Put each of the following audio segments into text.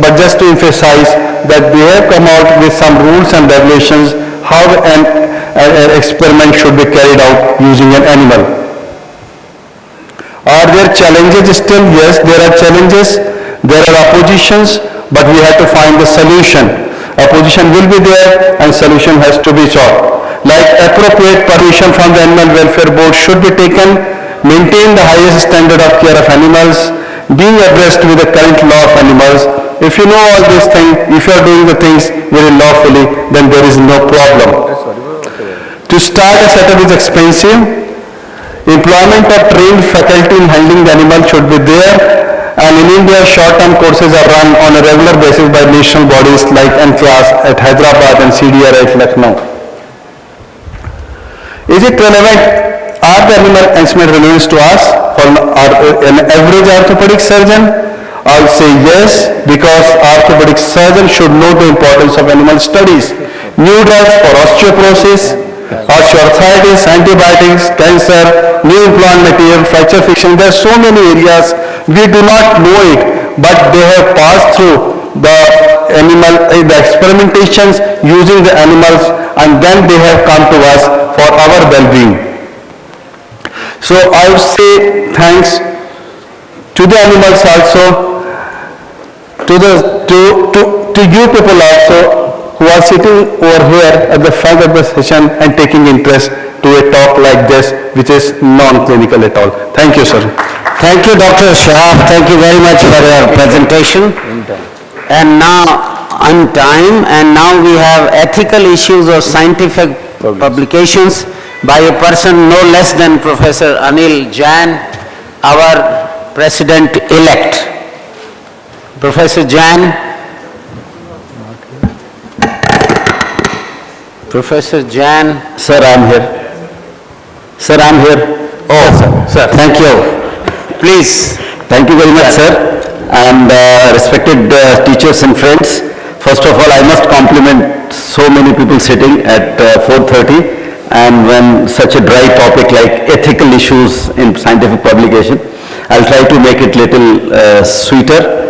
but just to emphasize that they have come out with some rules and regulations how an experiment should be carried out using an animal. Are there challenges still? Yes, there are challenges, there are oppositions, but we have to find the solution. Opposition will be there and solution has to be sought. Like appropriate permission from the Animal Welfare Board should be taken, maintain the highest standard of care of animals, being abreast with the current law of animals. If you know all these things, if you are doing the things very lawfully, then there is no problem. To start a setup is expensive. Employment of trained faculty in handling the animal should be there. And in India, short-term courses are run on a regular basis by national bodies like NCLAS at Hyderabad and CDR at Lucknow. Is it relevant? Are the animal instruments relevant to us for an average orthopedic surgeon? I'll say yes, because orthopedic surgeon should know the importance of animal studies. New drugs for osteoporosis, osteoarthritis, antibiotics, cancer, new implant material, fracture fixation. There are so many areas we do not know it, but they have passed through the experimentations using the animals, and then they have come to us for our well-being. So I would say thanks to the animals also, to you people also who are sitting over here at the front of the session and taking interest to a talk like this, which is non-clinical at all. Thank you, sir. Thank you, Dr. Shah. Thank you very much for your presentation. And now, on time, and now we have ethical issues of scientific publications by a person no less than Professor Anil Jain, our President-elect. Professor Jain. Professor Jain. Sir, I'm here. Sir, I'm here. Oh, sir. Thank you. Please. Thank you very much, sir. And respected teachers and friends, first of all, I must compliment so many people sitting at 4:30, and when such a dry topic like ethical issues in scientific publication, I'll try to make it little sweeter.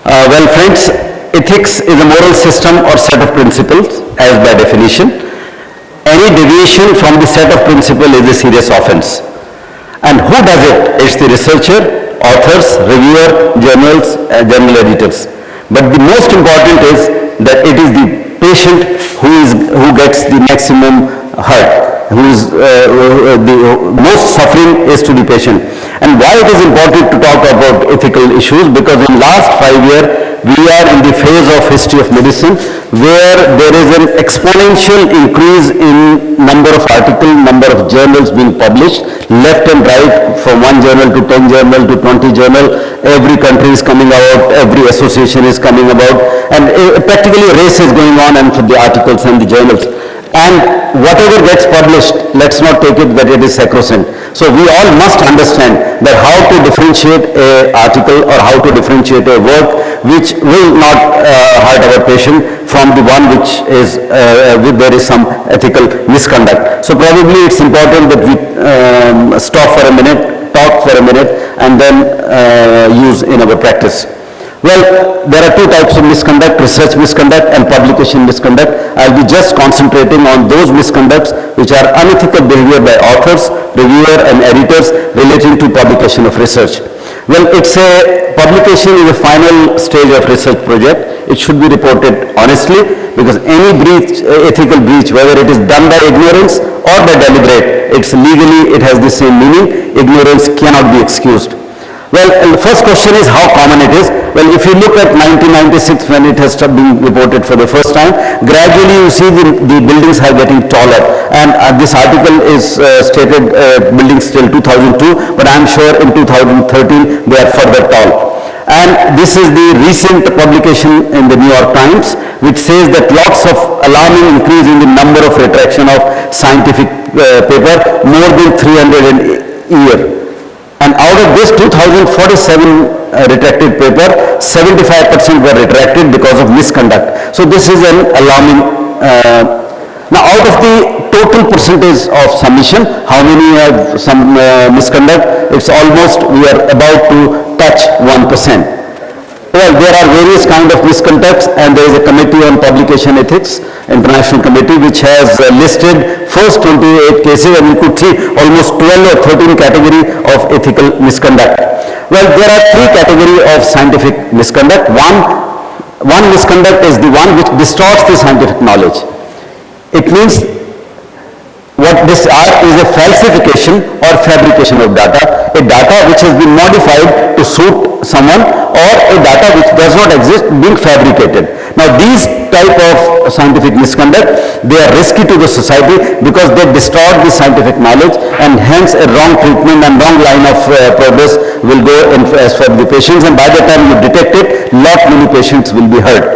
Well, friends, ethics is a moral system or set of principles, as by definition. Any deviation from the set of principle is a serious offense. And who does it? It's the researcher, authors, reviewer, journals, journal editors. But the most important is that it is the patient who gets the maximum hurt, the most suffering is to the patient. And why it is important to talk about ethical issues? Because in last 5 years, we are in the phase of history of medicine where there is an exponential increase in number of articles, number of journals being published, left and right, from 1 journal to 10 journal to 20 journal. Every country is coming out, every association is coming about, and practically a race is going on and for the articles and the journals. And whatever gets published, let's not take it that it is sacrosanct. So we all must understand that how to differentiate an article or how to differentiate a work which will not hurt our patient from the one which is, there is some ethical misconduct. So probably it's important that we stop for a minute, talk for a minute, and then use in our practice. Well, there are 2 types of misconduct, research misconduct and publication misconduct. I'll be just concentrating on those misconducts which are unethical behavior by authors, reviewer and editors relating to publication of research. Well, it's a publication is a final stage of research project. It should be reported honestly, because any breach, ethical breach, whether it is done by ignorance or by deliberate, it's legally, it has the same meaning. Ignorance cannot be excused. Well, the first question is how common it is. Well, if you look at 1996 when it has been reported for the first time, gradually you see the buildings are getting taller, and this article is stated buildings till 2002, but I'm sure in 2013 they are further tall. And this is the recent publication in the New York Times, which says that lots of alarming increase in the number of retraction of scientific paper, more than 300 a year. And out of this 2,047 retracted paper, 75% were retracted because of misconduct. So this is an alarming. Now out of the total percentage of submission, how many have some misconduct? It's almost, we are about to touch 1%. Well, there are various kind of misconducts, and there is a committee on publication ethics, international committee, which has listed first 28 cases, and you could see almost 12 or 13 category of ethical misconduct. Well, there are three category of scientific misconduct. One misconduct is the one which distorts the scientific knowledge. It means what this art is a falsification or fabrication of data, a data which has been modified to suit someone, or a data which does not exist being fabricated. Now these type of scientific misconduct, they are risky to the society because they distort the scientific knowledge, and hence a wrong treatment and wrong line of progress will go in as for the patients, and by the time you detect it, lot many patients will be hurt.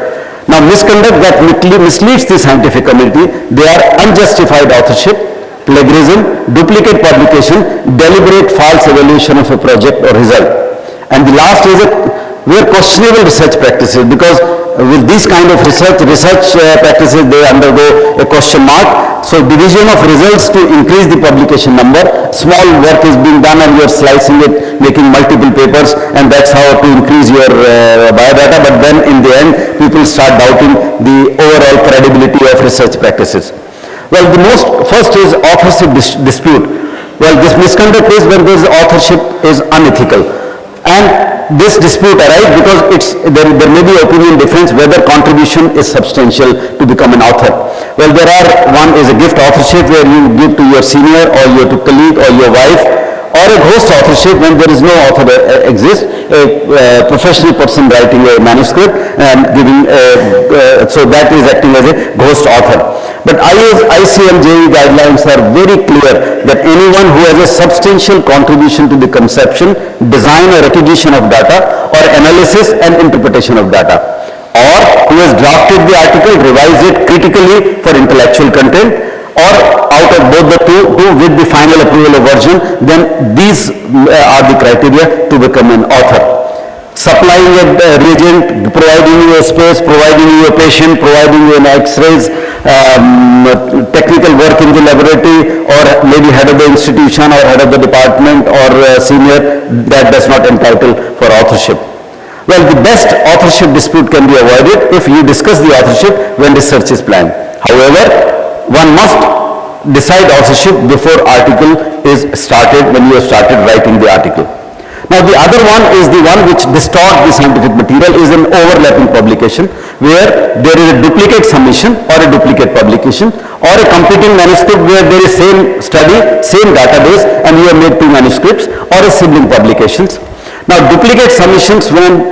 Now misconduct that misleads the scientific community, they are unjustified authorship, plagiarism, duplicate publication, deliberate false evaluation of a project or result. And the last is were questionable research practices, because with these kind of research practices, they undergo a question mark. So division of results to increase the publication number, small work is being done and you are slicing it, making multiple papers, and that's how to increase your biodata, but then in the end, people start doubting the overall credibility of research practices. Well, first is authorship dispute. Well, this misconduct is when this authorship is unethical. And this dispute arises because there may be opinion difference whether contribution is substantial to become an author. Well, one is a gift authorship where you give to your senior or your colleague or your wife, or a ghost authorship when there is no author exists, a professional person writing a manuscript and giving, so that is acting as a ghost author. But ICMJE guidelines are very clear that anyone who has a substantial contribution to the conception, design or acquisition of data, or analysis and interpretation of data, or who has drafted the article, revised it critically for intellectual content, or out of both the two with the final approval of version, then these are the criteria to become an author. Supplying a reagent, providing you a space, providing you a patient, providing you an X-rays, technical work in the laboratory, or maybe head of the institution or head of the department or senior, that does not entitle for authorship. Well, the best authorship dispute can be avoided if you discuss the authorship when research is planned. However, one must decide authorship before article is started, when you have started writing the article. Now the other one is the one which distorts the scientific material, is an overlapping publication where there is a duplicate submission or a duplicate publication, or a competing manuscript where there is same study, same database, and you have made two manuscripts, or a sibling publications. Now duplicate submissions, when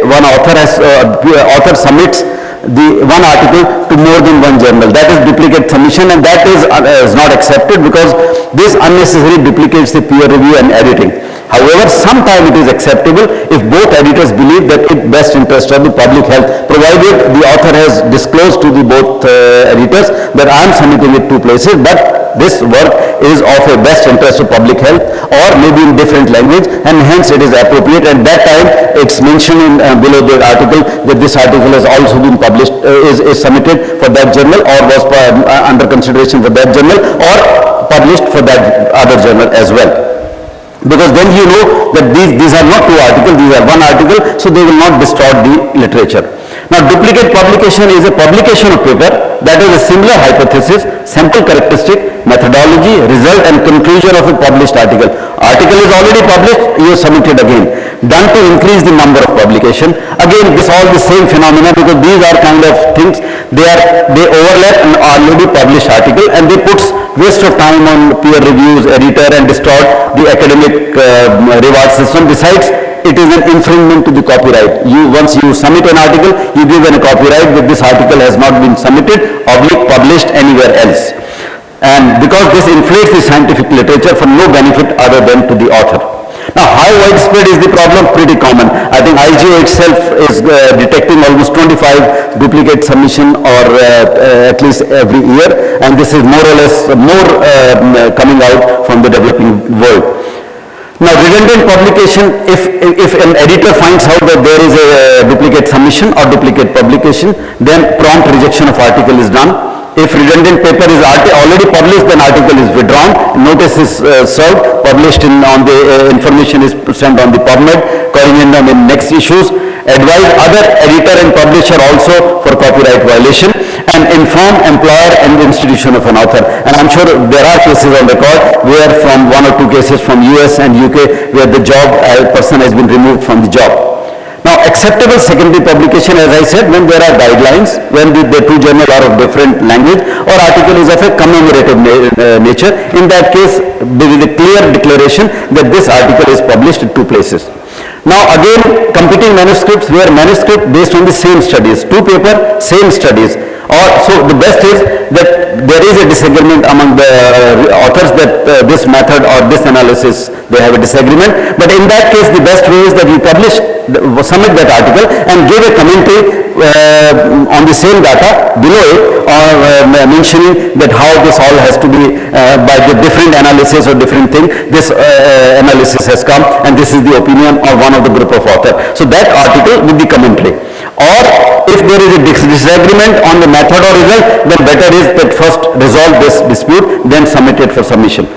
one author submits the one article to more than one journal, that is duplicate submission, and that is not accepted because this unnecessarily duplicates the peer review and editing. However, sometimes it is acceptable if both editors believe that it best interest of the public health, provided the author has disclosed to the both editors that I am submitting it two places, but this work is of a best interest of public health, or maybe in different language, and hence it is appropriate. At that time, it's mentioned in below the article that this article has also been published, is submitted for that journal, or was under consideration for that journal, or published for that other journal as well. Because then you know that these are not two articles, these are one article, so they will not distort the literature. Now duplicate publication is a publication of paper that has a similar hypothesis, sample characteristic, methodology, result and conclusion of a published article. Article is already published, you submit it again. Done to increase the number of publication. Again, this all the same phenomena, because these are kind of things, they overlap an already published article, and they put waste of time on peer reviews, editor, and distort the academic reward system. Besides, it is an infringement to the copyright. Once you submit an article, you give a copyright that this article has not been submitted or published anywhere else. And because this inflates the scientific literature for no benefit other than to the author. Now, how widespread is the problem? Pretty common. I think IGO itself is detecting almost 25 duplicate submission or at least every year, and this is more or less coming out from the developing world. Now, redundant publication, if an editor finds out that there is a duplicate submission or duplicate publication, then prompt rejection of article is done. If redundant paper is already published, then article is withdrawn, notice is served, published on the information is sent on the PubMed, corrigendum in next issues, advise other editor and publisher also for copyright violation, and inform employer and institution of an author. And I'm sure there are cases on record where from 1 or 2 cases from US and UK where the person has been removed from the job. Now, acceptable secondary publication, as I said, when there are guidelines, when the two journals are of different language or article is of a commemorative nature. In that case, there is a clear declaration that this article is published in 2 places. Now, again, competing manuscripts where manuscript based on the same studies, 2 paper, same studies. Or, so the best is that there is a disagreement among the authors that this method or this analysis, they have a disagreement. But in that case, the best way is that you publish, submit that article and give a commentary on the same data below it, or mentioning that how this all has to be by the different analysis or different thing, this analysis has come and this is the opinion of one of the group of author. So that article with the commentary. Or if there is a disagreement on the method or result, then better is that first resolve this dispute, then submit it for submission.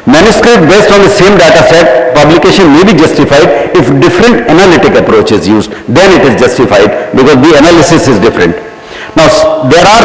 Manuscript based on the same data set, publication may be justified if different analytic approach is used, then it is justified because the analysis is different. Now, there are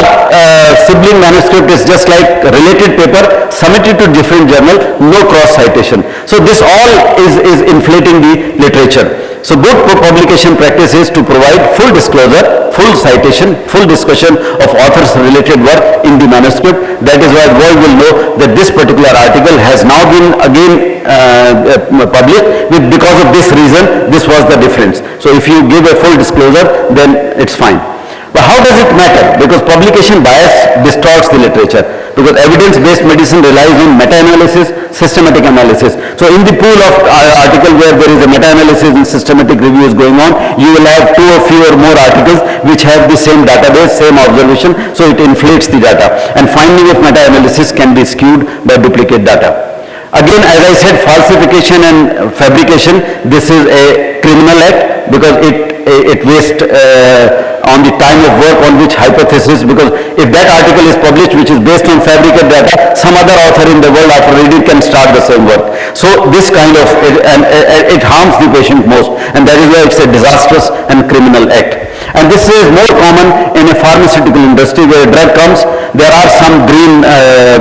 sibling manuscript is just like related paper submitted to different journal, no cross citation. So this all is inflating the literature. So good publication practice is to provide full disclosure, full citation, full discussion of author's related work in the manuscript. That is why world will know that this particular article has now been again published because of this reason, this was the difference. So if you give a full disclosure, then it's fine. But how does it matter? Because publication bias distorts the literature. Because evidence-based medicine relies on meta-analysis, systematic analysis. So in the pool of article where there is a meta-analysis and systematic review is going on, you will have 2 or few or more articles which have the same database, same observation, so it inflates the data. And finding of meta-analysis can be skewed by duplicate data. Again, as I said, falsification and fabrication, this is a criminal act because it wastes on the time of work on which hypothesis, because if that article is published which is based on fabricated data, some other author in the world after reading can start the same work. So this kind of, it harms the patient most, and that is why it's a disastrous and criminal act. And this is more common in a pharmaceutical industry where a drug comes, there are some green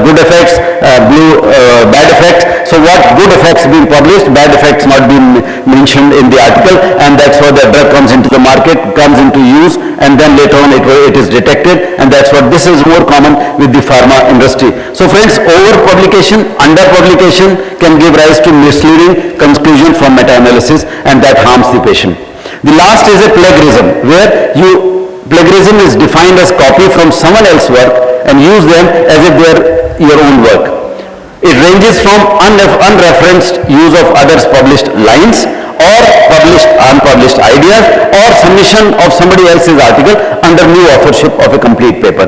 good effects, blue bad effects. So what good effects being published, bad effects not being mentioned in the article, and that's why the drug comes into the market, comes into use, and then later on it is detected, and that's what this is more common with the pharma industry. So friends, over publication, under publication can give rise to misleading conclusion from meta-analysis, and that harms the patient. The last is a plagiarism, where plagiarism is defined as copy from someone else's work and use them as if they are your own work. It ranges from unreferenced use of others' published lines or published unpublished ideas or submission of somebody else's article under new authorship of a complete paper.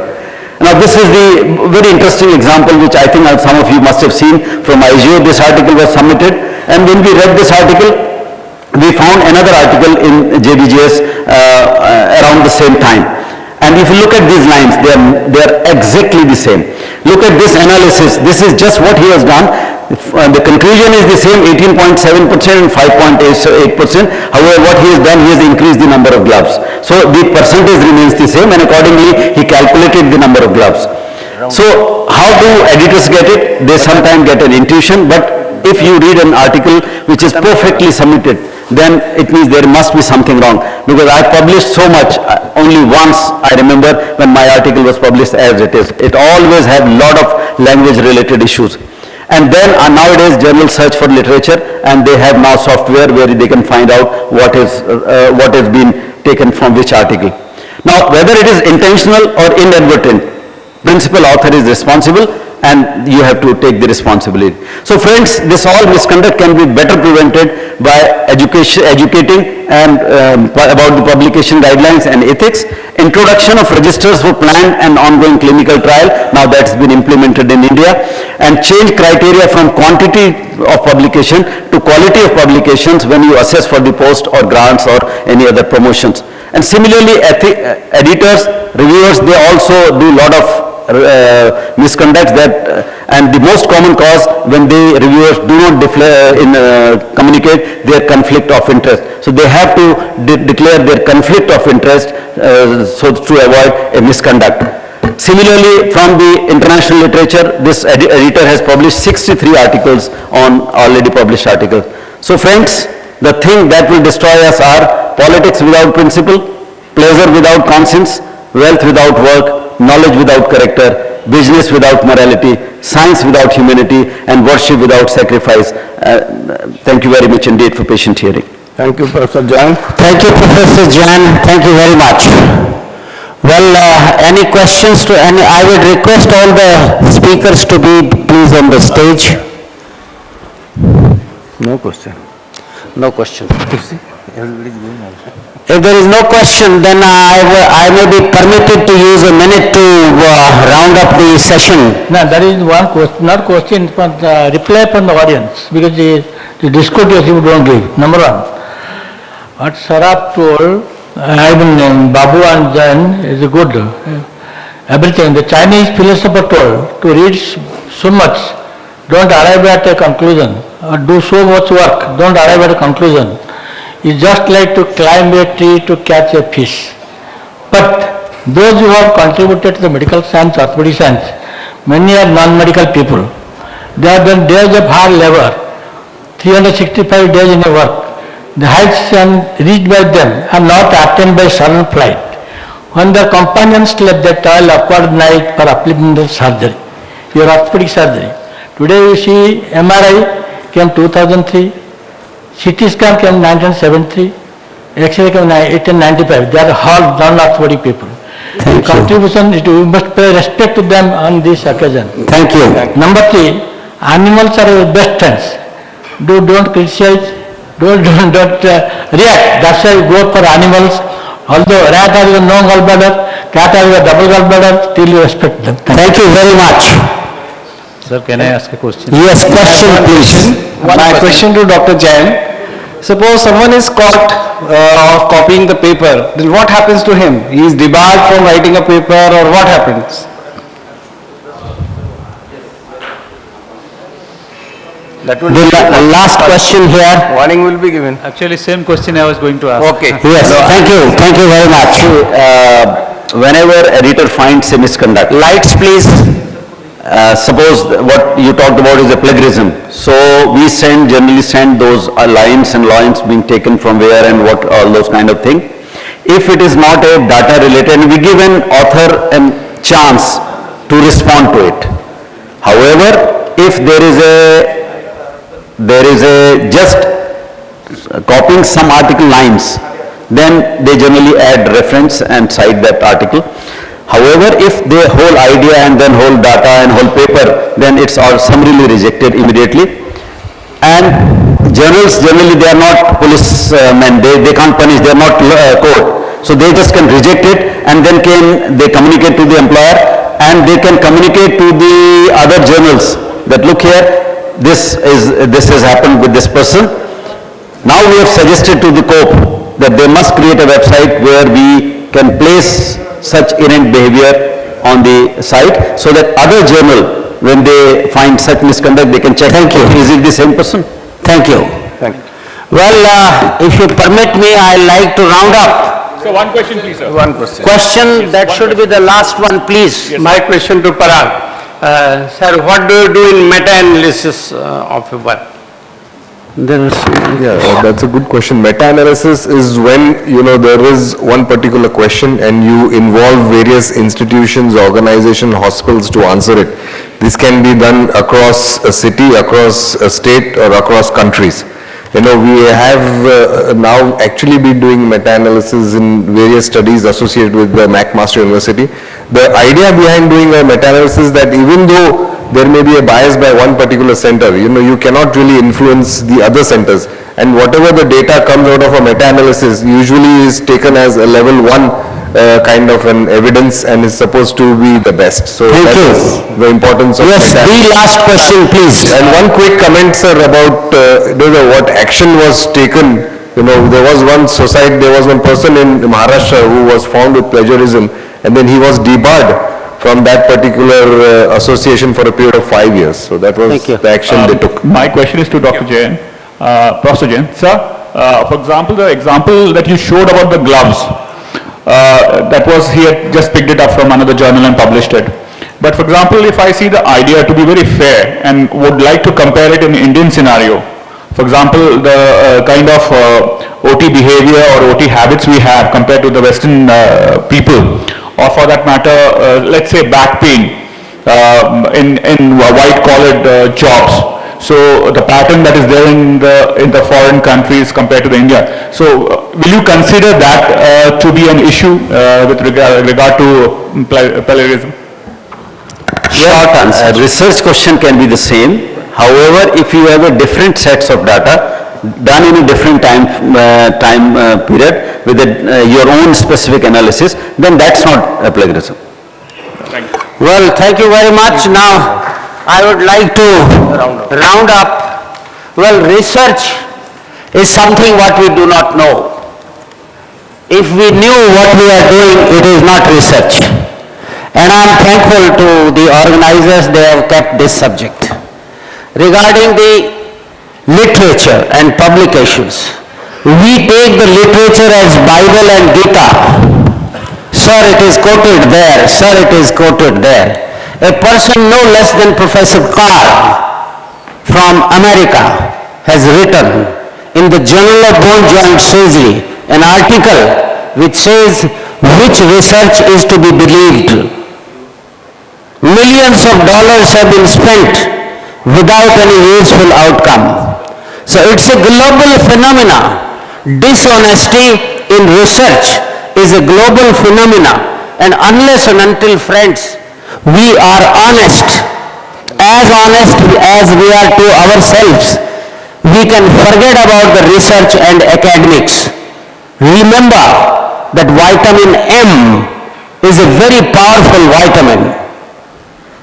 Now this is the very interesting example which I think some of you must have seen from IGO. This article was submitted, and when we read this article, we found another article in JBJS around the same time. And if you look at these lines, they are exactly the same. Look at this analysis. This is just what he has done. The conclusion is the same, 18.7% and 5.8%. However, what he has done, he has increased the number of gloves. So the percentage remains the same, and accordingly, he calculated the number of gloves. So how do editors get it? They sometimes get an intuition, but if you read an article which is perfectly submitted, then it means there must be something wrong. Because I published so much, only once I remember when my article was published as it is. It always had a lot of language related issues. And then nowadays journals search for literature, and they have now software where they can find out what has been taken from which article. Now whether it is intentional or inadvertent, principal author is responsible, and you have to take the responsibility. So friends, this all misconduct can be better prevented by educating and about the publication guidelines and ethics, introduction of registers for planned and ongoing clinical trial, now that's been implemented in India, and change criteria from quantity of publication to quality of publications when you assess for the post or grants or any other promotions. And similarly, editors, reviewers, they also do a lot of misconduct that And the most common cause when the reviewers do not communicate their conflict of interest. So they have to declare their conflict of interest so to avoid a misconduct. Similarly, from the international literature, this editor has published 63 articles on already published articles. So friends, the thing that will destroy us are politics without principle, pleasure without conscience, wealth without work, knowledge without character, business without morality, science without humanity, and worship without sacrifice. Thank you very much indeed for patient hearing. Thank you, Professor Jain. Thank you, Professor Jain. Thank you very much. Well, any questions to any, I would request all the speakers to be please on the stage. No question. No question. If there is no question, then I may be permitted to use a minute to round up the session. No, that is one question, not question, but reply from the audience, because the discourse you don't give, number one. What Saraf told, Babu and Jain is good. Everything, the Chinese philosopher told, to read so much, don't arrive at a conclusion, or do so much work, don't arrive at a conclusion. It's just like to climb a tree to catch a fish. But those who have contributed to the medical science, orthopedic science, many are non-medical people. They have done days of hard labor, 365 days in a work. The heights reached by them are not attained by sudden flight. When their companions slept, they toil awkward night for uplifting the surgery, your orthopedic surgery. Today you see MRI came 2003, CT scan came 1973, X-ray came 1895. They are all non-orthopedic people. Thank you. Contribution, we must pay respect to them on this occasion. Thank you. Number three, animals are our best friends. Don't criticize, don't react. That's why we go for animals. Although rat has a no gallbladder, cat has a double gallbladder, still you respect them. Thank you very much. Sir, can I ask a question? Yes, question please. My question to Dr. Jain. Suppose someone is caught of copying the paper, then what happens to him? He is debarred from writing a paper, or what happens? That would The last question here. warning will be given. Actually, same question I was going to ask. Okay. Yes, thank you very much. Whenever editor finds a misconduct, Lights please. suppose what you talked about is a plagiarism. So we generally send those lines and lines being taken from where and what, all those kind of thing. If it is not a data related, we give an author a chance to respond to it. However, if there is a just copying some article lines, then they generally add reference and cite that article. However, if the whole idea and then whole data and whole paper, then it's all summarily rejected immediately. And journals generally they are not policemen, they can't punish, they are not court. So they just can reject it and then they communicate to the employer and they can communicate to the other journals that look here, this has happened with this person. Now we have suggested to the COPE that they must create a website where we can place such errant behavior on the site so that other journal, when they find such misconduct, they can check. Thank you. Is it the same person? Thank you. Thank you. Well, if you permit me, I'd like to round up. So one question, please, sir. One question. Question, that should be the last one, please. My question to Parag. Sir, what do you do in meta-analysis of a work? Yeah, that's a good question. Meta-analysis is when, there is one particular question and you involve various institutions, organizations, hospitals to answer it. This can be done across a city, across a state, or across countries. We have now actually been doing meta-analysis in various studies associated with the McMaster University. The idea behind doing a meta-analysis is that even though there may be a bias by one particular center, you cannot really influence the other centers. And whatever the data comes out of a meta-analysis usually is taken as a level 1 kind of an evidence and is supposed to be the best. So Thank that you. is the importance of Yes, meta-analysis. the last question, please. And one quick comment, sir, about what action was taken. There was one person in Maharashtra who was found with plagiarism, and then he was debarred from that particular association for a period of 5 years. So that was Thank you. the action they took. My question is to Dr. Jain. Professor Jain, sir, for example, the example that you showed about the gloves, that was, he had just picked it up from another journal and published it. But for example, if I see the idea to be very fair and would like to compare it in Indian scenario, for example, the kind of OT behavior or OT habits we have compared to the Western people, or for that matter, let's say back pain in white-collared jobs. So the pattern that is there in the foreign countries compared to the India. So will you consider that to be an issue with regard to palliatism? Short answer. Research question can be the same. However, if you have a different sets of data done in a different time period with your own specific analysis, then that's not a plagiarism. Well, thank you very much. Now, I would like to round up. Well, research is something what we do not know. If we knew what we are doing, it is not research. And I am thankful to the organizers, they have kept this subject. Regarding the literature and publications, we take the literature as Bible and Gita. Sir, it is quoted there. Sir, it is quoted there. A person no less than Professor Carr from America has written in the Journal of Bone Joint Surgery an article which says which research is to be believed. Millions of dollars have been spent without any useful outcome. So it's a global phenomena. Dishonesty in research is a global phenomena, and unless and until, friends, we are honest as we are to ourselves, we can forget about the research and academics. Remember that vitamin M is a very powerful vitamin.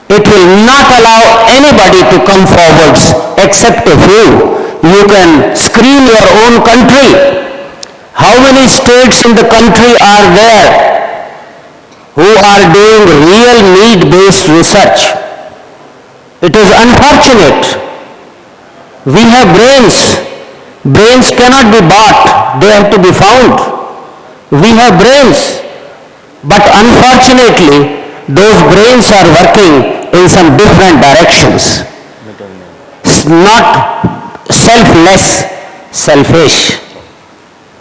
It will not allow anybody to come forwards except a few. You can screen your own country. How many states in the country are there who are doing real need-based research? It is unfortunate. We have brains. Brains cannot be bought. They have to be found. We have brains. But unfortunately, those brains are working in some different directions. Not selfless, selfish.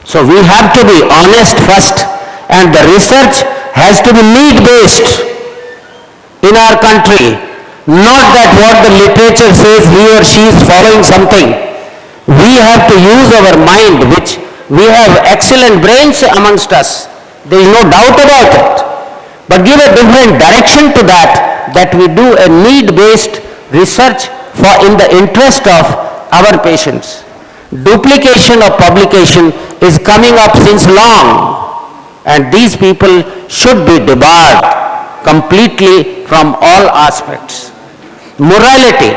So we have to be honest first, and the research has to be need-based in our country. Not that what the literature says he or she is following something. We have to use our mind, which we have excellent brains amongst us. There is no doubt about it. But give a different direction to that we do a need-based research in the interest of our patients. Duplication of publication is coming up since long, and these people should be debarred completely from all aspects. Morality.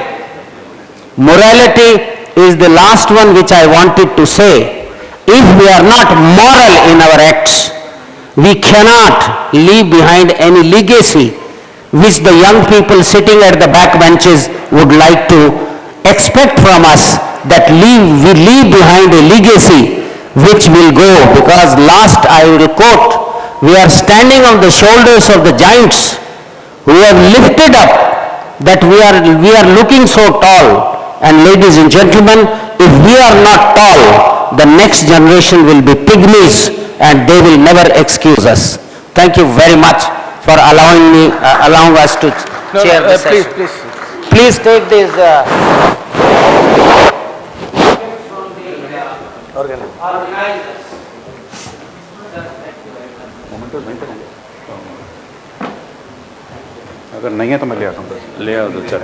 Morality is the last one which I wanted to say. If we are not moral in our acts, we cannot leave behind any legacy which the young people sitting at the back benches would like to expect from us, that we leave behind a legacy which will go, because last I will quote, we are standing on the shoulders of the giants who have lifted up that we are looking so tall. And ladies and gentlemen, if we are not tall, the next generation will be pygmies and they will never excuse us. Thank you very much for allowing us to chair this session. Please take this. अगर नहीं है तो मैं ले आता हूँ ले आओ दो चार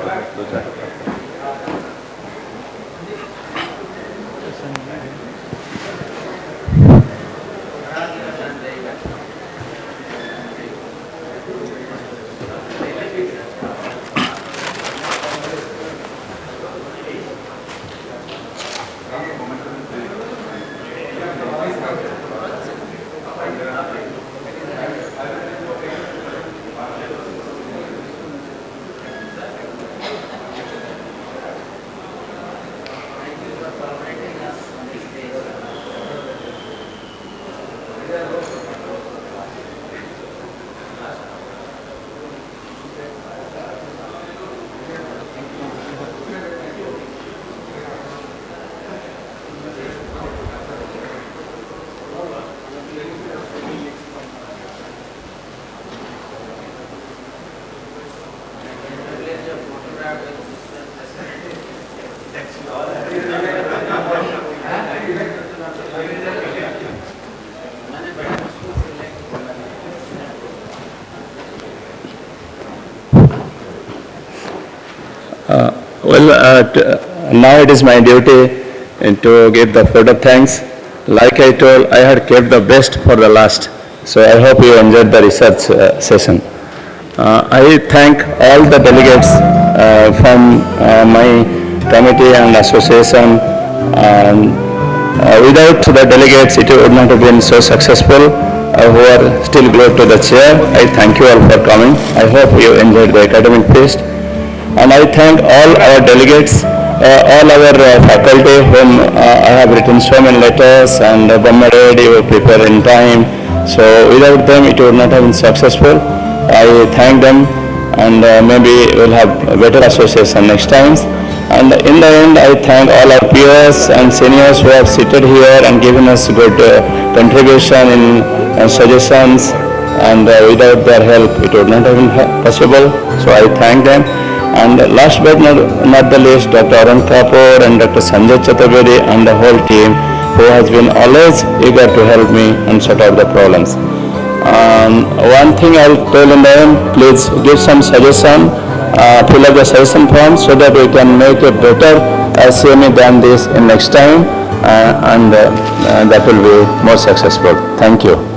Now it is my duty to give the vote of thanks. Like I told, I had kept the best for the last. So I hope you enjoyed the research session. I thank all the delegates from my committee and association. Without the delegates, it would not have been so successful. Who are still glued to the chair. I thank you all for coming. I hope you enjoyed the academic feast. And I thank all our delegates, all our faculty whom I have written so many letters and Bomma Reddy who prepare in time. So without them it would not have been successful. I thank them and maybe we'll have a better association next time. And in the end I thank all our peers and seniors who have seated here and given us good contribution in suggestions, and without their help it would not have been possible. So I thank them. And last but not the least, Dr. Arun Kapoor and Dr. Sanjay Chaturvedi and the whole team who has been always eager to help me and sort out the problems. One thing I'll tell in the end, please give some suggestion, fill up the suggestion form so that we can make a better CME than this in next time, and that will be more successful. Thank you.